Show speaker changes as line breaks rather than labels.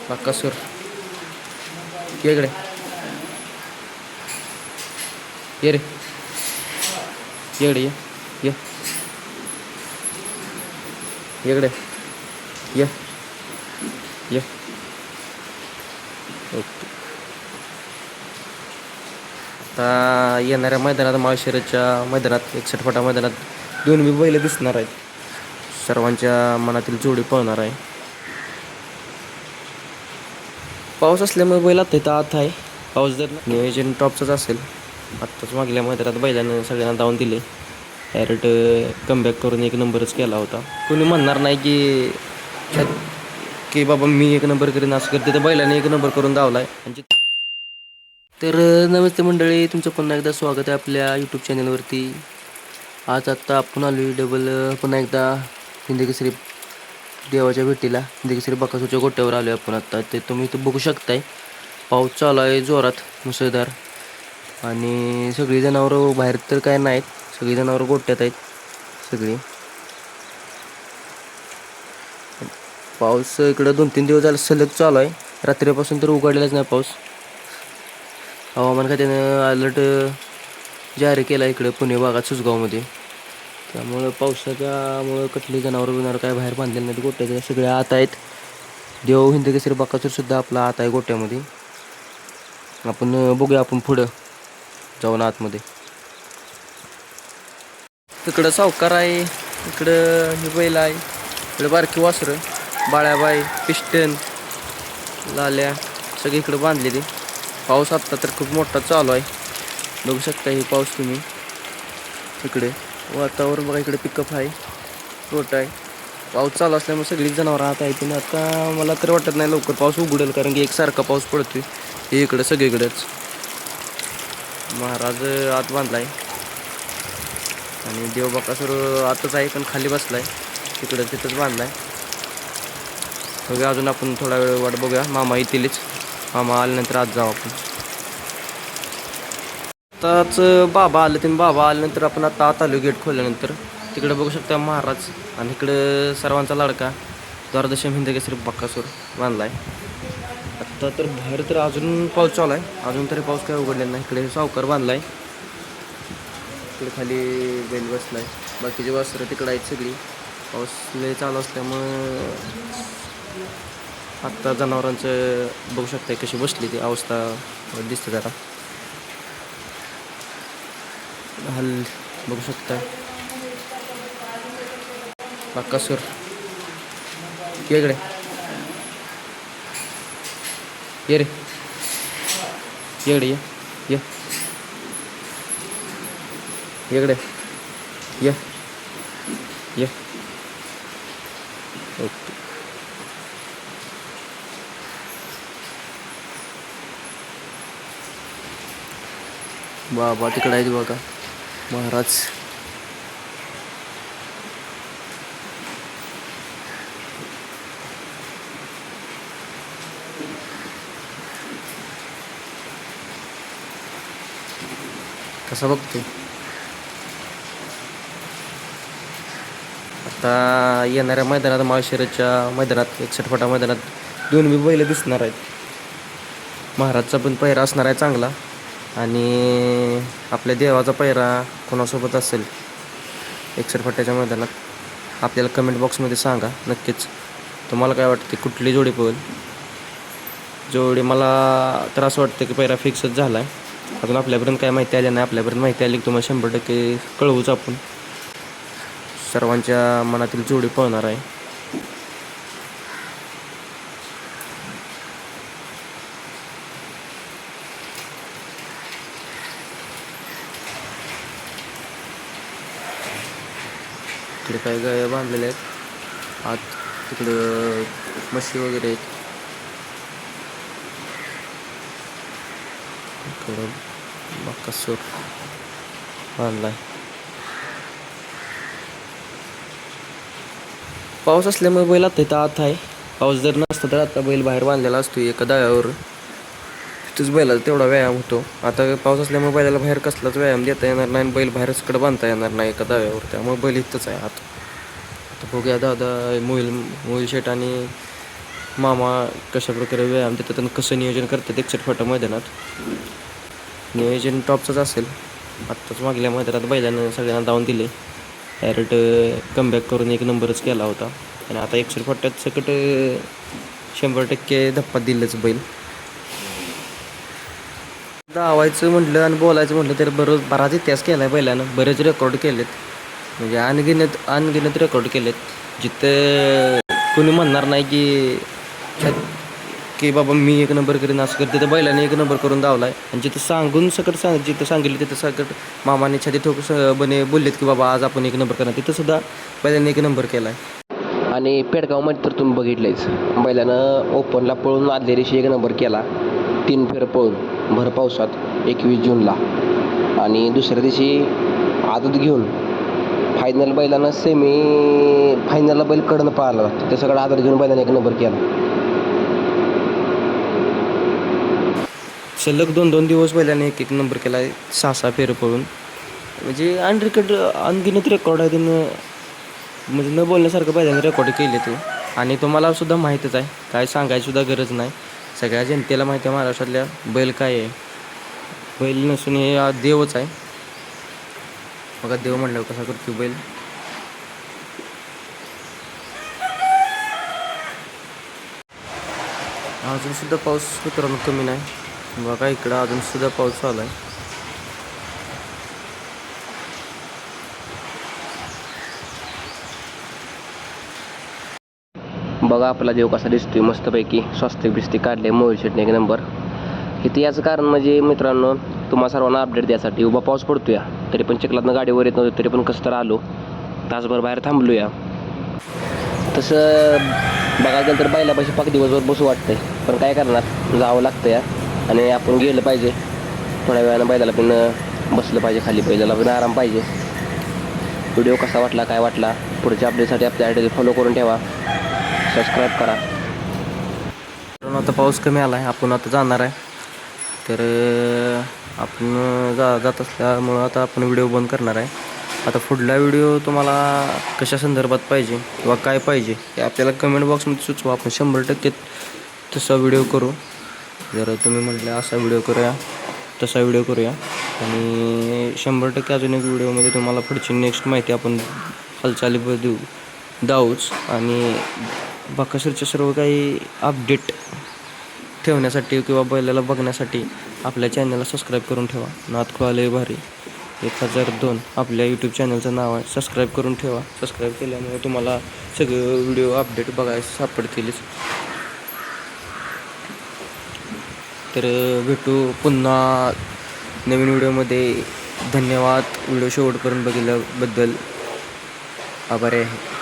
बाकासूर ये इकडे ये रे ये इकडे ये इकडे ये ये ओके. आता येणाऱ्या मैदानात माळशिरसच्या मैदानात 61 फटा मैदानात 2 बैल दिसणार आहेत. सर्वांच्या मनातील जोडी पळणार आहे. पाऊस असल्यामुळे बैल आता इथं आत आहे. पाऊस जर नियोजन टॉपचंच असेल. आत्ताच मागल्या मैदानात बैलानं सगळ्यांना धावून दिले. डायरेक्ट कमबॅक करून 1 नंबरच केला होता. कोणी म्हणणार नाही की बाबा मी 1 नंबर करीन असं करते, तर बैलाने 1 नंबर करून धावला आहे. तर नमस्ते मंडळी, तुमचं पुन्हा एकदा स्वागत आहे आपल्या यूट्यूब चॅनलवरती. आज आत्ता आपण आलो डबल पुन्हा एकदा हिंदकेसरी देवाच्या भेटीला. हिंदकेसरी बकासूरच्या गोट्यावर आलो आपण आत्ता. ते तुम्ही इथं बघू शकताय. पाऊस चालू आहे जोरात मुसळधार, आणि सगळी जनावरं बाहेर तर काय नाहीत, सगळी जनावरं गोट्यात आहेत सगळी. पाऊस इकडं 2-3 दिवस झाले सलग चालू आहे. रात्रीपासून तर उघडलेलाच नाही पाऊस. हवामान खात्यानं अलर्ट जारी केला इकडे पुणे भागात सुसगावमध्ये. त्यामुळं पावसाच्यामुळं कुठली जनावरं काय बाहेर बांधलेले नाहीत. गोट्याचे सगळे आत आहेत. देव हिंदकेसरी बकासूरसुद्धा आपला आत आहे गोट्यामध्ये. आपण बघूया आपण पुढं जाऊन आतमध्ये. इकडं सावकार आहे, इकडं हे बैल आहे, इकडं बारकी वासरं, बाळ्याबाई, पिस्टन, लाल्या सगळी इकडं बांधलेली. पाऊस आत्ता तर खूप मोठा चालू आहे. बघू शकता हे पाऊस तुम्ही. इकडे वातावरण बघा, इकडे पिकअप आहे, रोट आहे. पाऊस चालू असल्यामुळे सगळीच जनावरं आत आहेत. आता मला तर वाटत नाही लवकर पाऊस उघडेल, कारण की एकसारखा पाऊस पडतोय हे इकडं सगळीकडेच. महाराज आत बांधलाय आणि देव बकासूर आतच आहे, पण खाली बसलाय तिथंच बांधलाय. बघूया अजून आपण थोडा वेळ वाट बघूया. मामा येतीलच, मामा आल्यानंतर आज जाऊ आपण. आताच बाबा आल्यानंतर आपण आता आत आलो गेट खोलल्यानंतर. तिकडे बघू शकता महाराज, आणि इकडं सर्वांचा लाडका द्वारदशम हिंदकेसरी बकासूर बांधलाय. आत्ता तर बाहेर तर अजून पाऊस चालू आहे, अजून तरी पाऊस काय उघडलेला नाही. इकडे सावकार बांधलाय, इकडे खाली बैल बसलाय, बाकीचे वासरं तिकडे आहेत सगळी. पाऊस लय चालू असल्यामुळं आत्ता जनावरांचं बघू शकता कशी बसली ती अवस्था दिसते जरा. बघू शकता बकासूर ये इकडे ये रे ये इकडे ये इकडे ये ओके. बाबा तिकडे आहेत बघा महाराज. कसा बघतोय. आता येणाऱ्या मैदानात माळशिरसच्या मैदानात 61 फटा मैदानात 2 बैल दिसणार आहेत. महाराजचा पण पहिरा असणार आहे चांगला, आणि आपल्या देवाचा पहिरा कोणासोबत असेल 61 फट्याच्या मैदानात आपल्याला कमेंट बॉक्समध्ये सांगा नक्कीच. तुम्हाला काय वाटते कुठली जोडी पळेल. जोडी मला तर असं वाटतं की पहिरा फिक्सच झाला आहे. अजून आपल्यापर्यंत काय माहिती आली नाही. आपल्यापर्यंत माहिती आली की तुम्हाला 100% कळवूच आपण. सर्वांच्या मनातील जोडी पळणार आहे. इकडे काही गाया बांधलेल्या आहेत आत, तिकडं म्हशी वगैरे आहेत. इकडं बकासूर बांधलाय. पाऊस असल्यामुळे बैल आता इथं आत आहे. पाऊस जर नसता तर आता बैल बाहेर बांधलेला असतो एका दाव्यावर. तिथंच बैलाचा तेवढा व्यायाम होतो. आता पाऊस असल्यामुळे बैलाला बाहेर कसलाच व्यायाम देता येणार नाही, बैल बाहेरच कडे बांधता येणार नाही एका दाव्यावर. त्यामुळे बैल इथंच आहे आत. आता बघूया दादा मोहिल शेट आणि मामा कशाप्रकारे व्यायाम देतात आणि कसं नियोजन करतात 61 फटा मैदानात. नियोजन टॉपचंच असेल. आत्ताच मागल्या मैदानात बैलानं सगळ्यांना धावून दिले. डायरेक्ट कमबॅक करून एक नंबरच केला होता आणि आता 61 फट्यात सकट 100% धप्पा दिलंच बैल. धावायचं म्हटलं आणि बोलायचं म्हटलं तर बराच इतिहास केला आहे बैलानं. बरेच रेकॉर्ड केलेत, म्हणजे अनगिनत रेकॉर्ड केलेत. जिथं कोणी म्हणणार नाही की बाबा मी एक नंबर करीन असं करते, तर बैलाने एक नंबर करून धावला आहे. आणि जिथं सांगितलं तिथं सकट मामाने छाती ठोक बने बोललेत की बाबा आज आपण एक नंबर करणार, तिथं सुद्धा बैलाने एक नंबर केला आहे.
आणि पेडगावमध्ये तर तुम्ही बघितलंच, बैलानं ओपनला पळून आदल्या दिवशी एक नंबर केला 3 फेर पळून भर पावसात 21 जूनला. आणि दुसऱ्या दिवशी आदत घेऊन फायनल बैलानं फायनलला बैल कडनं पळाला, तिथं सगळं आदत घेऊन बैलानं एक नंबर केला.
सलग 2-2 दिवस बैलाने एक नंबर केला आहे, 6-6 फेरं पळून. म्हणजे अनगिनत रेकॉर्ड आहे. त्यानं म्हणजे न बोलण्यासारखं बैलाने रेकॉर्ड केले ते. आणि तुम्हाला सुद्धा माहीतच आहे, काय सांगायची सुद्धा गरज नाही. सगळ्या जनतेला माहिती आहे महाराष्ट्रातल्या बैल काय आहे. बैल नसून हे देवच आहे. बघा देव म्हणल्यावर कसा करतो बैल. अजून सुद्धा पाऊस मित्रांनो कमी नाही. बघा इकडं अजून सुद्धा पाऊस चालू आहे.
बघा आपला देव कसा दिसतोय मस्तपैकी. स्वस्तिक बिस्तिक काढले मोहित शेटने एक नंबर. इथे याचं कारण म्हणजे मित्रांनो तुम्हा सर्वांना अपडेट द्यासाठी. उभा पाऊस पडतोय तरी पण चिखलातनं गाडीवर येत नव्हतं, तरी पण कसं तर आलो, तासभर बाहेर थांबलोया. तसं बघायला गेलं तर बैलापाशी पाक दिवसभर बसू वाटतंय, पण काय करणार, जावं लागतं या. आणि आपण गेलं पाहिजे थोड्या वेळानं, बैलाला पण बसलं पाहिजे खाली, बैलाला पण आराम पाहिजे. व्हिडिओ कसा वाटला, काय वाटला, पुढच्या अपडेटसाठी आपल्या आयडी फॉलो करून ठेवा, सबस्क्राईब करा.
आता पाऊस कमी आला आहे, आपण आता जाणार आहे. तर आपण जात असल्यामुळं आता आपण व्हिडिओ बंद करणार आहे. आता पुढला व्हिडिओ तुम्हाला कशा संदर्भात पाहिजे किंवा काय पाहिजे हे आपल्याला कमेंट बॉक्समध्ये सुचवा. आपण 100% तसा व्हिडिओ करू. जर तुम्ही म्हटलं असा व्हिडिओ करूया, तसा व्हिडिओ करूया. आणि 100% अजून एक व्हिडिओमध्ये तुम्हाला पुढची नेक्स्ट माहिती आपण हालचाली देऊच. आणि बकासूरचे सर्व काही अपडेट ठेवण्यासाठी किंवा बैलाला बघण्यासाठी आपल्या चॅनलला सबस्क्राईब करून ठेवा. नाथ खोआले भारी 1002 आपल्या यूट्यूब चॅनलचं नाव आहे. सबस्क्राईब करून ठेवा. सबस्क्राईब केल्यामुळे तुम्हाला सगळे व्हिडिओ अपडेट बघायला सापडतीलच. तर भेटू पुन्हा नवीन व्हिडिओमध्ये. धन्यवाद व्हिडिओ शेवटपर्यंत बघितल्याबद्दल. आभारी आहे.